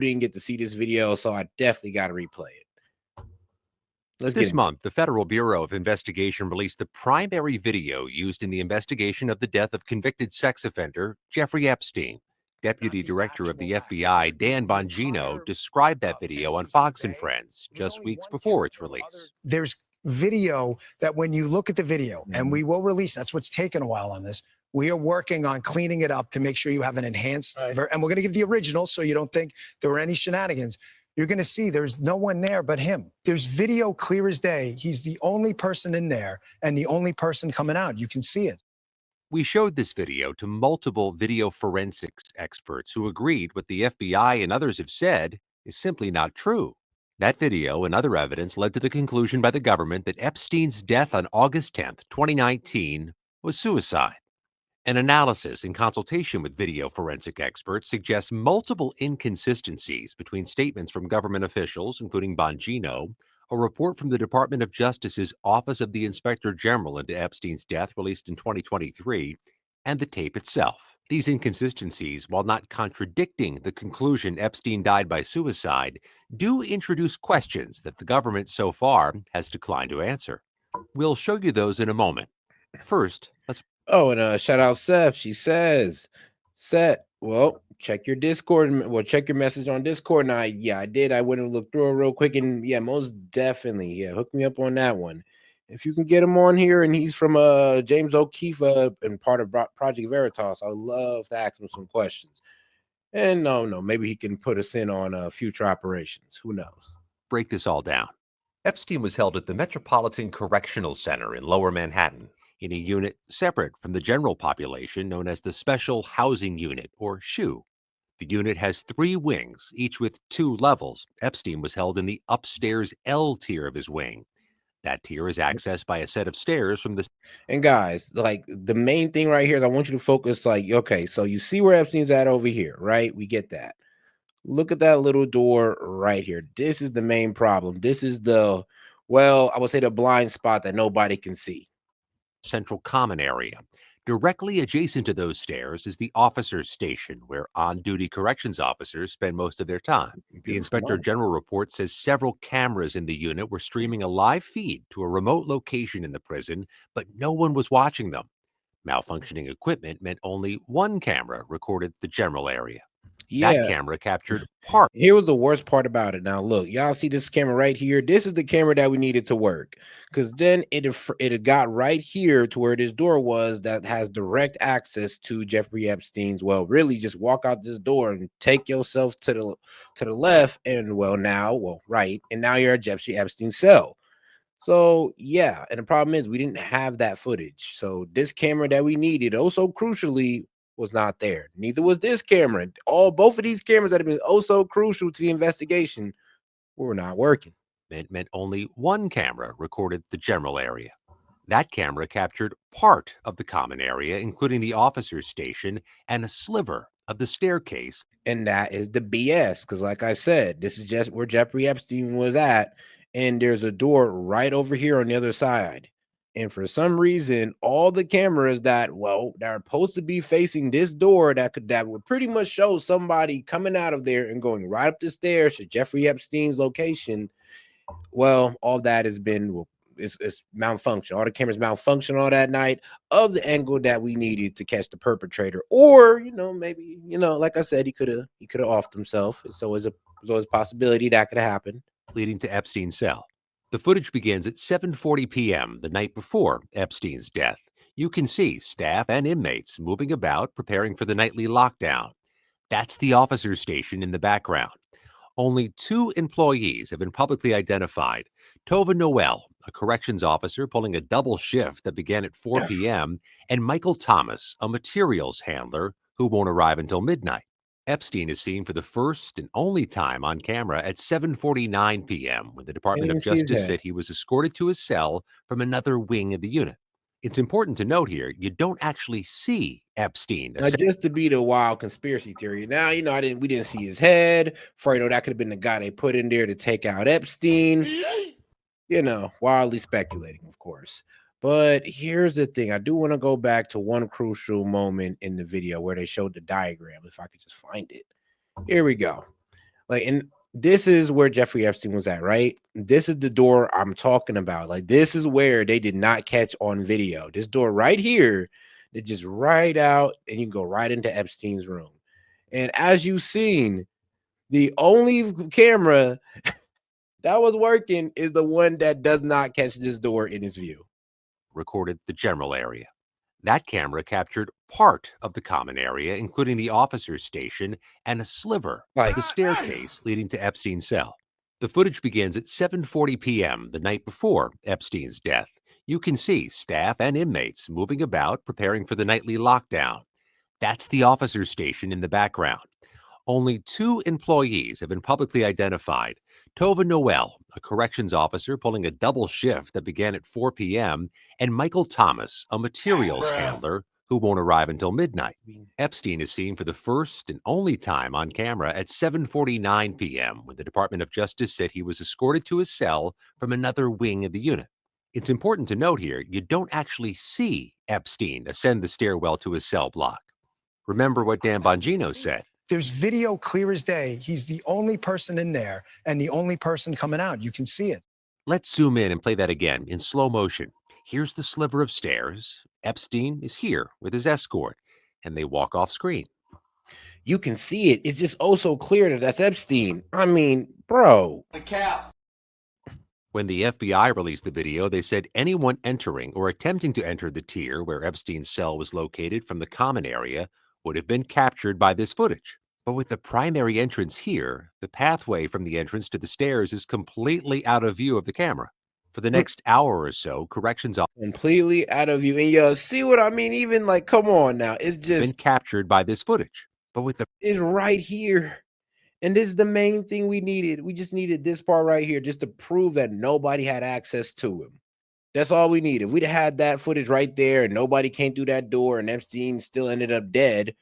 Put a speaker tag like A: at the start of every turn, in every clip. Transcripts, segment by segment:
A: didn't get to see this video, so I definitely got to replay it. Let's get
B: This
A: into it.
B: month, the Federal Bureau of Investigation released the primary video used in the investigation of the death of convicted sex offender Jeffrey Epstein. Deputy Director of the FBI, Dan Bongino, described that video on Fox and Friends just weeks before its release.
C: There's video that when you look at the video, and we will release, that's what's taken a while on this, we are working on cleaning it up to make sure you have an enhanced, and we're going to give the original so you don't think there were any shenanigans. You're going to see there's no one there but him. There's video clear as day. He's the only person in there and the only person coming out. You can see it.
B: We showed this video to multiple video forensics experts who agreed what the FBI and others have said is simply not true. That video and other evidence led to the conclusion by the government that Epstein's death on August 10th, 2019 was suicide. An analysis in consultation with video forensic experts suggests multiple inconsistencies between statements from government officials, including Bongino, a report from the Department of Justice's Office of the Inspector General into Epstein's death released in 2023, and the tape itself. These inconsistencies, while not contradicting the conclusion Epstein died by suicide, do introduce questions that the government so far has declined to answer. We'll show you those in a moment. First, let's
A: Oh, and shout out Seth. She says, "Set. Well, check your Discord. Well, check your message on Discord." And I did. I went and looked through it real quick, and yeah, most definitely, yeah, hook me up on that one. If you can get him on here, and he's from James O'Keefe and part of Project Veritas, I would love to ask him some questions. And no, maybe he can put us in on future operations. Who knows?
B: break this all down. Epstein was held at the Metropolitan Correctional Center in Lower Manhattan, in a unit separate from the general population known as the Special Housing Unit, or SHU. The unit has 3 wings, each with 2 levels. Epstein was held in the upstairs L tier of his wing. That tier is accessed by a set of stairs from the...
A: And guys, like the main thing right here is I want you to focus. Like, okay, so you see where Epstein's at over here, right? We get that. Look at that little door right here. This is the main problem. This is the, well, I would say the blind spot that nobody can see.
B: central common area. Directly adjacent to those stairs is the officers' station, where on-duty corrections officers spend most of their time. The Inspector General report says several cameras in the unit were streaming a live feed to a remote location in the prison, but no one was watching them. Malfunctioning equipment meant only one camera recorded the general area.
A: Yeah.
B: That camera captured part.
A: Here was the worst part about it. Now, look, y'all see this camera right here? This is the camera that we needed to work, because then it had got right here to where this door was that has direct access to Jeffrey Epstein's. Well, really, just walk out this door and take yourself to the left, and right, and now you're at Jeffrey Epstein's cell. So yeah, and the problem is we didn't have that footage. So this camera that we needed, also crucially, was not there. Neither was this camera. Both of these cameras that have been so crucial to the investigation were not working.
B: It meant only one camera recorded the general area. That camera captured part of the common area, including the officer's station and a sliver of the staircase.
A: And that is the BS, because like I said, this is just where Jeffrey Epstein was at, and there's a door right over here on the other side. And for some reason, all the cameras that are supposed to be facing this door that would pretty much show somebody coming out of there and going right up the stairs to Jeffrey Epstein's location. Well, all that has been it's malfunction. All the cameras malfunction all that night of the angle that we needed to catch the perpetrator. Or, maybe, like I said, he could have offed himself. So there's always a possibility that could happen.
B: Leading to Epstein's cell. The footage begins at 7:40 p.m. the night before Epstein's death. You can see staff and inmates moving about, preparing for the nightly lockdown. That's the officer's station in the background. Only 2 employees have been publicly identified. Tova Noel, a corrections officer pulling a double shift that began at 4 p.m., and Michael Thomas, a materials handler who won't arrive until midnight. Epstein is seen for the first and only time on camera at 7:49 p.m. when the Department of Justice said he was escorted to his cell from another wing of the unit. It's important to note here, you don't actually see Epstein.
A: Just to be the wild conspiracy theory. Now, we didn't see his head. That could have been the guy they put in there to take out Epstein. Wildly speculating, of course. But here's the thing. I do want to go back to one crucial moment in the video where they showed the diagram. If I could just find it. Here we go. Like, and this is where Jeffrey Epstein was at, right? This is the door I'm talking about. Like, this is where they did not catch on video. This door right here, they just right out, and you can go right into Epstein's room. And as you've seen, the only camera that was working is the one that does not catch this door in its view.
B: Recorded the general area. That camera captured part of the common area, including the officer's station and a sliver of the staircase leading to Epstein's cell. The footage begins at 7:40 p.m. the night before Epstein's death. You can see staff and inmates moving about, preparing for the nightly lockdown. That's the officer's station in the background. Only 2 employees have been publicly identified. Tova Noel, a corrections officer pulling a double shift that began at 4 p.m., and Michael Thomas, a materials handler who won't arrive until midnight. Epstein is seen for the first and only time on camera at 7:49 p.m. when the Department of Justice said he was escorted to his cell from another wing of the unit. It's important to note here, you don't actually see Epstein ascend the stairwell to his cell block. Remember what Dan Bongino said.
C: There's video clear as day. He's the only person in there and the only person coming out. You can see it.
B: Let's zoom in and play that again in slow motion. Here's the sliver of stairs. Epstein is here with his escort, and they walk off screen.
A: You can see it. It's just oh so clear that that's Epstein. I mean, bro.
D: The cap.
B: When the FBI released the video, they said anyone entering or attempting to enter the tier where Epstein's cell was located from the common area would have been captured by this footage. But with the primary entrance here, the pathway from the entrance to the stairs is completely out of view of the camera. For the next hour or so, corrections officers
A: Completely out of view. And yo, see what I mean? Even like, come on now. It's
B: been
A: just
B: captured by this footage. But with the
A: it's right here. And this is the main thing we needed. We just needed this part right here just to prove that nobody had access to him. That's all we needed. We'd have had that footage right there and nobody came through that door and Epstein still ended up dead.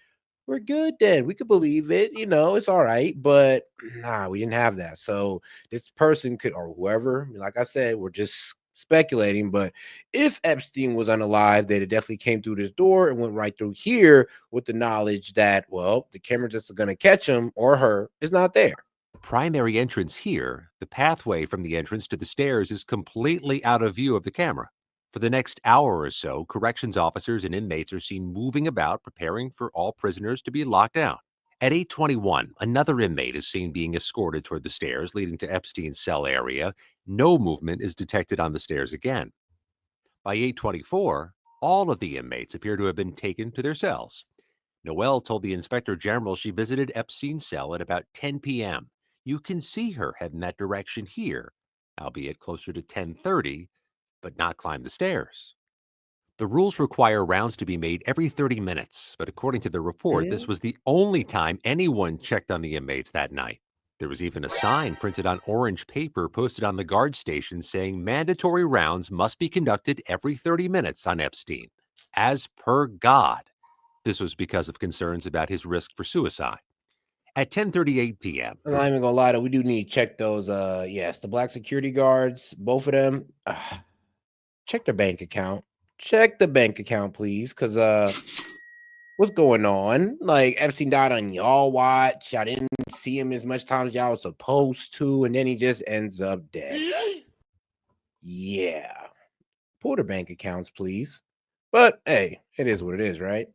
A: We're good then. We could believe it. You know, it's all right. But nah, we didn't have that. So this person could, or whoever, like I said, we're just speculating. But if Epstein was unalive, they'd have definitely came through this door and went right through here with the knowledge that, well, the camera just is going to catch him or her is not there.
B: primary entrance here, the pathway from the entrance to the stairs is completely out of view of the camera. For the next hour or so, corrections officers and inmates are seen moving about, preparing for all prisoners to be locked down. At 8:21, another inmate is seen being escorted toward the stairs leading to Epstein's cell area. No movement is detected on the stairs again. By 8:24, all of the inmates appear to have been taken to their cells. Noel told the inspector general she visited Epstein's cell at about 10 p.m. You can see her head in that direction here, albeit closer to 10:30, but not climb the stairs. The rules require rounds to be made every 30 minutes, but according to the report, this was the only time anyone checked on the inmates that night. There was even a sign printed on orange paper posted on the guard station saying mandatory rounds must be conducted every 30 minutes on Epstein, as per God. This was because of concerns about his risk for suicide. At 10:38 p.m.,
A: I'm not even gonna lie, though, we do need to check those. Yes, the black security guards, both of them. Check their bank account. Check the bank account, please, because what's going on? Like Epstein died on y'all watch. I didn't see him as much time as y'all was supposed to, and then he just ends up dead. Yeah, pull their bank accounts, please. But hey, it is what it is, right?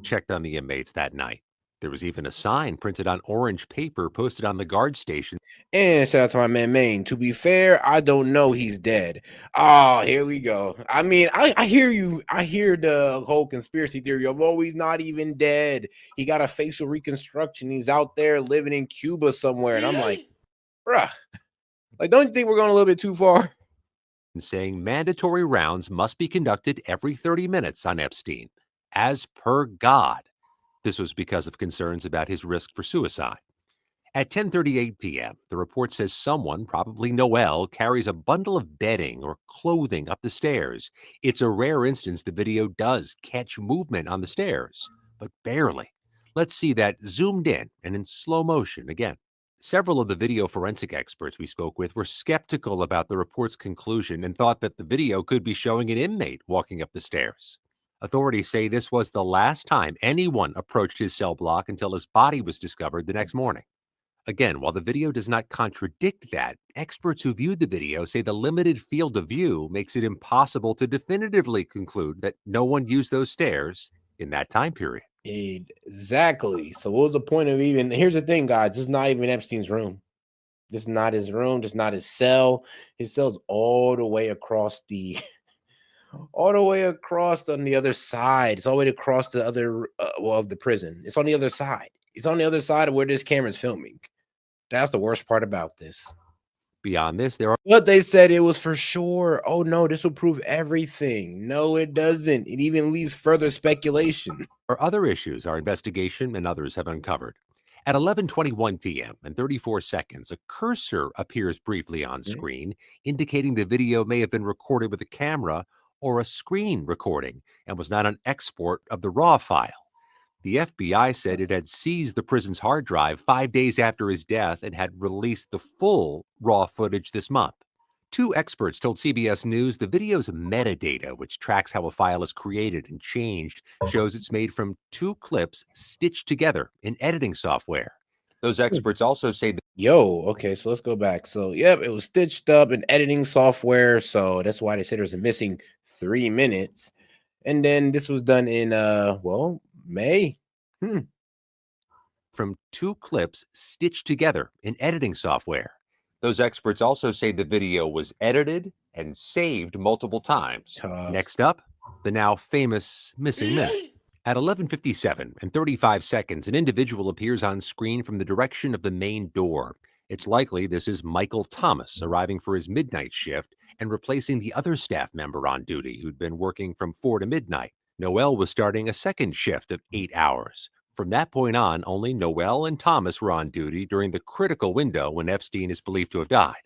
B: checked on the inmates that night. There was even a sign printed on orange paper posted on the guard station.
A: And shout out to my man Maine. To be fair, I don't know he's dead. Oh, here we go. I mean, I hear you. I hear the whole conspiracy theory of, oh, he's not even dead. He got a facial reconstruction. He's out there living in Cuba somewhere. And I'm like, bruh, like, don't you think we're going a little bit too far?
B: Saying mandatory rounds must be conducted every 30 minutes on Epstein, as per God. This was because of concerns about his risk for suicide. At 10:38 p.m., the report says someone, probably Noel, carries a bundle of bedding or clothing up the stairs. It's a rare instance the video does catch movement on the stairs, but barely. Let's see that zoomed in and in slow motion again. Several of the video forensic experts we spoke with were skeptical about the report's conclusion and thought that the video could be showing an inmate walking up the stairs. Authorities say this was the last time anyone approached his cell block until his body was discovered the next morning. Again, while the video does not contradict that, experts who viewed the video say the limited field of view makes it impossible to definitively conclude that no one used those stairs in that time period.
A: Exactly. So what was the point of even? Here's the thing, guys. This is not even Epstein's room. This is not his room. This is not his cell. His cell's all the way across the, all the way across on the other side. It's all the way across the other, of the prison. It's on the other side. It's on the other side of where this camera's filming. That's the worst part about this.
B: Beyond this, there are
A: But they said it was for sure. Oh no, this will prove everything. No, it doesn't. It even leaves further speculation.
B: other issues our investigation and others have uncovered. At 11:21 p.m. and 34 seconds, a cursor appears briefly on screen, indicating the video may have been recorded with a camera or a screen recording and was not an export of the RAW file. The FBI said it had seized the prison's hard drive 5 days after his death and had released the full RAW footage this month. Two experts told CBS News the video's metadata, which tracks how a file is created and changed, shows it's made from two clips stitched together in editing software. Those experts also say that
A: Okay, so let's go back. So, yep, it was stitched up in editing software. So that's why they said there's a missing 3 minutes. And then this was done in May.
B: from two clips stitched together in editing software. Those experts also say the video was edited and saved multiple times.
A: Tough.
B: Next up, the now famous missing minute. At 11:57 and 35 seconds, an individual appears on screen from the direction of the main door. It's likely this is Michael Thomas arriving for his midnight shift and replacing the other staff member on duty who'd been working from 4 to midnight. Noel was starting a second shift of 8 hours. From that point on, only Noel and Thomas were on duty during the critical window when Epstein is believed to have died.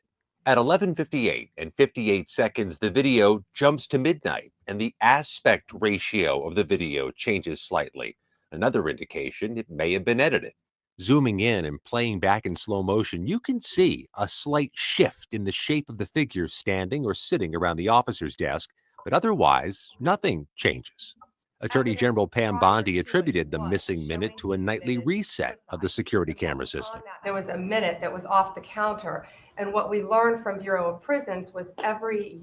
B: At 11:58 and 58 seconds, the video jumps to midnight, and the aspect ratio of the video changes slightly, another indication it may have been edited. Zooming in and playing back in slow motion, you can see a slight shift in the shape of the figure standing or sitting around the officer's desk, but otherwise, nothing changes. Attorney General Pam Bondi attributed the missing minute to a nightly reset of the security camera system.
D: There was a minute that was off the counter. And what we learned from Bureau of Prisons was every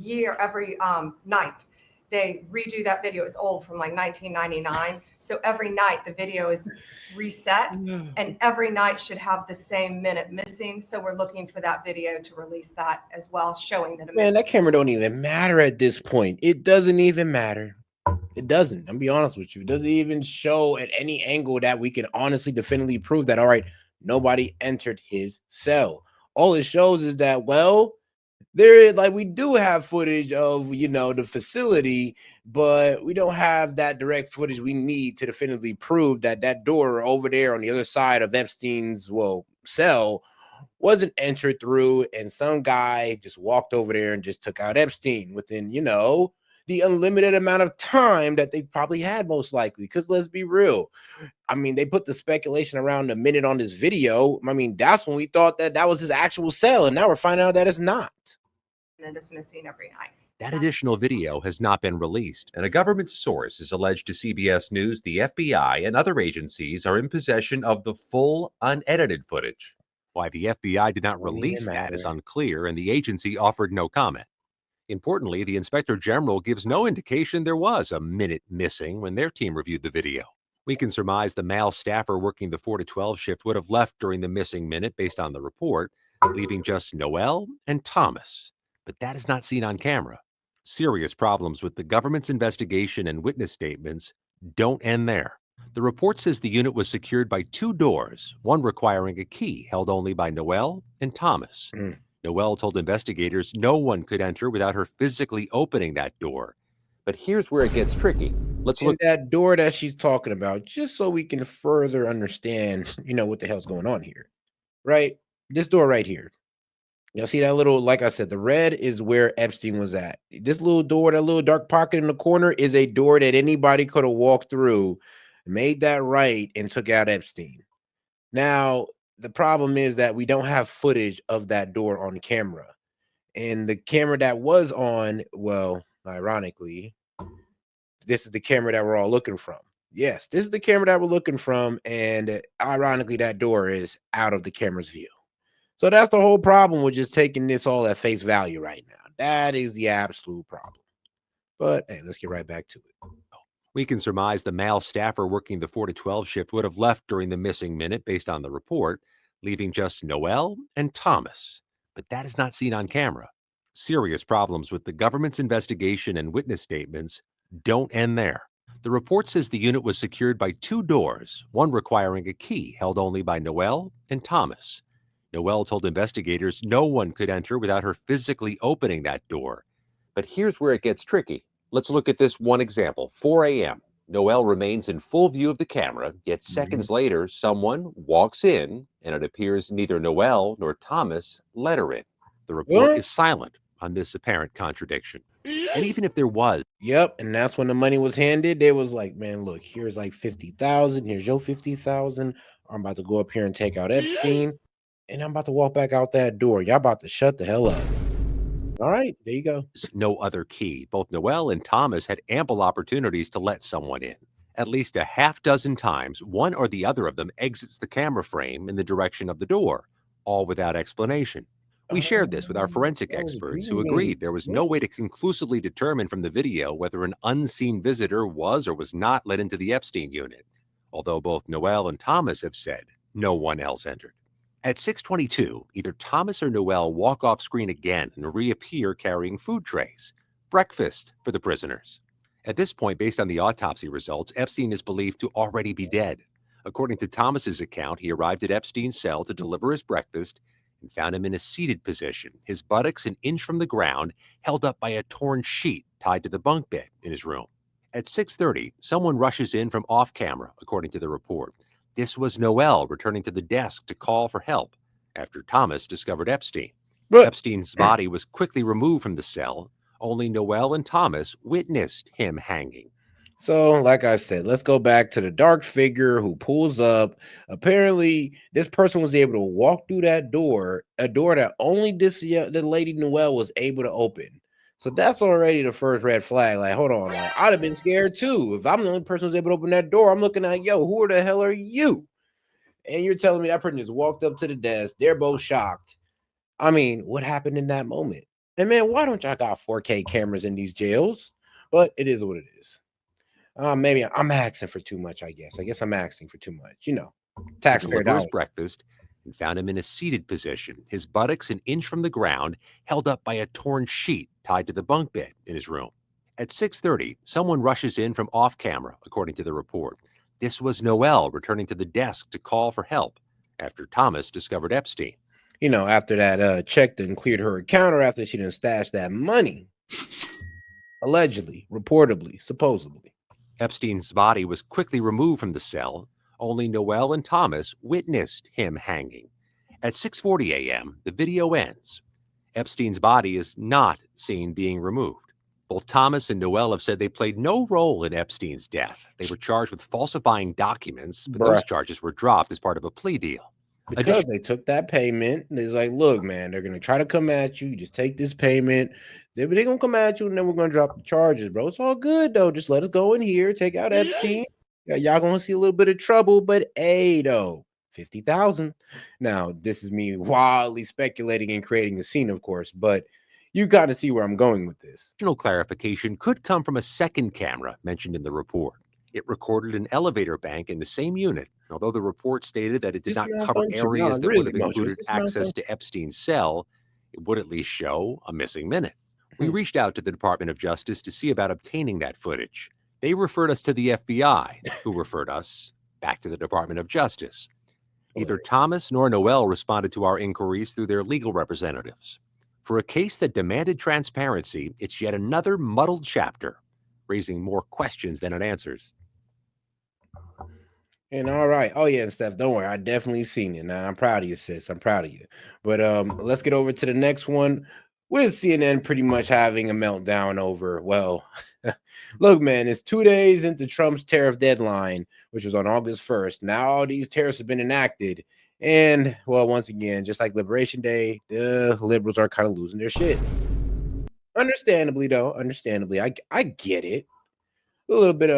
D: night, they redo that video. It's old, from like 1999. So every night the video is reset, and every night should have the same minute missing. So we're looking for that video to release that as well, showing that.
A: Man, that camera don't even matter at this point. It doesn't even matter. It doesn't. I'm gonna be honest with you. It doesn't even show at any angle that we can honestly definitively prove that, all right, nobody entered his cell. All it shows is that, well, we do have footage of, the facility, but we don't have that direct footage we need to definitively prove that that door over there on the other side of Epstein's, cell wasn't entered through, and some guy just walked over there and just took out Epstein within, the unlimited amount of time that they probably had, most likely. Because let's be real, I mean, they put the speculation around a minute on this video. I mean, that's when we thought that that was his actual cell, and now we're finding out that it's not.
D: And it's missing every night.
B: That additional video has not been released, and a government source has alleged to CBS News the FBI and other agencies are in possession of the full unedited footage. Why the FBI did not release that is unclear, and the agency offered no comment. Importantly, the Inspector General gives no indication there was a minute missing when their team reviewed the video. We can surmise the male staffer working the 4 to 12 shift would have left during the missing minute based on the report, leaving just Noel and Thomas. But that is not seen on camera. Serious problems with the government's investigation and witness statements don't end there. The report says the unit was secured by two doors, one requiring a key held only by Noel and Thomas. Noel told investigators no one could enter without her physically opening that door. But here's where it gets tricky. Let's look
A: at that door that she's talking about, just so we can further understand, what the hell's going on here. Right? This door right here. Y'all see that little, like I said, the red is where Epstein was at. This little door, that little dark pocket in the corner, is a door that anybody could have walked through, made that right, and took out Epstein. Now, the problem is that we don't have footage of that door on camera. And the camera that was on, well, ironically, this is the camera that we're all looking from. Yes, this is the camera that we're looking from, and ironically, that door is out of the camera's view. So that's the whole problem with just taking this all at face value right now. That is the absolute problem. But hey, let's get right back to it.
B: We can surmise the male staffer working the 4 to 12 shift would have left during the missing minute based on the report, leaving just Noel and Thomas. But that is not seen on camera. Serious problems with the government's investigation and witness statements don't end there. The report says the unit was secured by 2 doors, one requiring a key held only by Noel and Thomas. Noel told investigators no one could enter without her physically opening that door. But here's where it gets tricky. Let's look at this one example. 4 a.m. Noel remains in full view of the camera, yet seconds later, someone walks in, and it appears neither Noel nor Thomas let her in. The report is silent on this apparent contradiction. And even if there was,
A: Yep, and that's when the money was handed. They was like, man, look, here's like 50,000. Here's your 50,000. I'm about to go up here and take out Epstein, and I'm about to walk back out that door. Y'all about to shut the hell up. All right, there you go.
B: no other key, both Noel and Thomas had ample opportunities to let someone in. At least a half dozen times, one or the other of them exits the camera frame in the direction of the door, all without explanation. We shared this with our forensic experts who agreed there was no way to conclusively determine from the video whether an unseen visitor was or was not let into the Epstein unit, although both Noel and Thomas have said no one else entered. At 6:22, either Thomas or Noel walk off screen again and reappear carrying food trays, breakfast for the prisoners. At this point, based on the autopsy results, Epstein is believed to already be dead. According to Thomas's account, he arrived at Epstein's cell to deliver his breakfast and found him in a seated position, his buttocks an inch from the ground, held up by a torn sheet tied to the bunk bed in his room. At 6:30, someone rushes in from off camera, according to the report. This was Noel returning to the desk to call for help after Thomas discovered Epstein. Epstein's body was quickly removed from the cell. Only Noel and Thomas witnessed him hanging.
A: So, like I said, let's go back to the dark figure who pulls up. Apparently, this person was able to walk through that door, a door that only the lady Noel was able to open. So that's already the first red flag. Like, hold on, like I'd have been scared too. If I'm the only person who's able to open that door, I'm looking at, yo, who the hell are you? And you're telling me that person just walked up to the desk. They're both shocked. I mean, what happened in that moment? And man, why don't y'all got 4K cameras in these jails? But it is what it is. Maybe I'm asking for too much, I guess. I guess I'm asking for too much. You know, taxpayer
B: Deliver his
A: dollars.
B: breakfast and found him in a seated position, his buttocks an inch from the ground, held up by a torn sheet tied to the bunk bed in his room. At 6:30, someone rushes in from off camera, according to the report. This was Noel returning to the desk to call for help after Thomas discovered Epstein.
A: You know, after that check and cleared her account, or after she didn't stash that money, allegedly, reportedly, supposedly.
B: Epstein's body was quickly removed from the cell. Only Noel and Thomas witnessed him hanging. At 6:40 a.m., the video ends. Epstein's body is not seen being removed. Both Thomas and Noel have said they played no role in Epstein's death. They were charged with falsifying documents, but those charges were dropped as part of a plea deal.
A: Because they took that payment, and it's like, look, man, they're gonna try to come at you. Just take this payment. They're gonna come at you, and then we're gonna drop the charges, bro. It's all good though. Just let us go in here, take out Epstein. Yeah, y'all gonna see a little bit of trouble, but hey, though, 50,000. Now, this is me wildly speculating and creating a scene, of course, but you got to see where I'm going with this.
B: Additional clarification could come from a second camera mentioned in the report. It recorded an elevator bank in the same unit, although the report stated that it did not cover areas that would have included access to Epstein's cell. It would at least show a missing minute. We reached out to the Department of Justice to see about obtaining that footage. They referred us to the FBI, who referred us back to the Department of Justice. Neither Thomas nor Noel responded to our inquiries through their legal representatives. For a case that demanded transparency, it's yet another muddled chapter, raising more questions than it answers.
A: And all right. Oh, yeah, and Steph, don't worry. I definitely seen it. Now, I'm proud of you, sis. I'm proud of you. But let's get over to the next one with CNN pretty much having a meltdown over, well, look, man, it's 2 days into Trump's tariff deadline, which was on August 1st. Now all these tariffs have been enacted. And, well, once again, just like Liberation Day, the liberals are kind of losing their shit. Understandably, though. Understandably. I get it. A little bit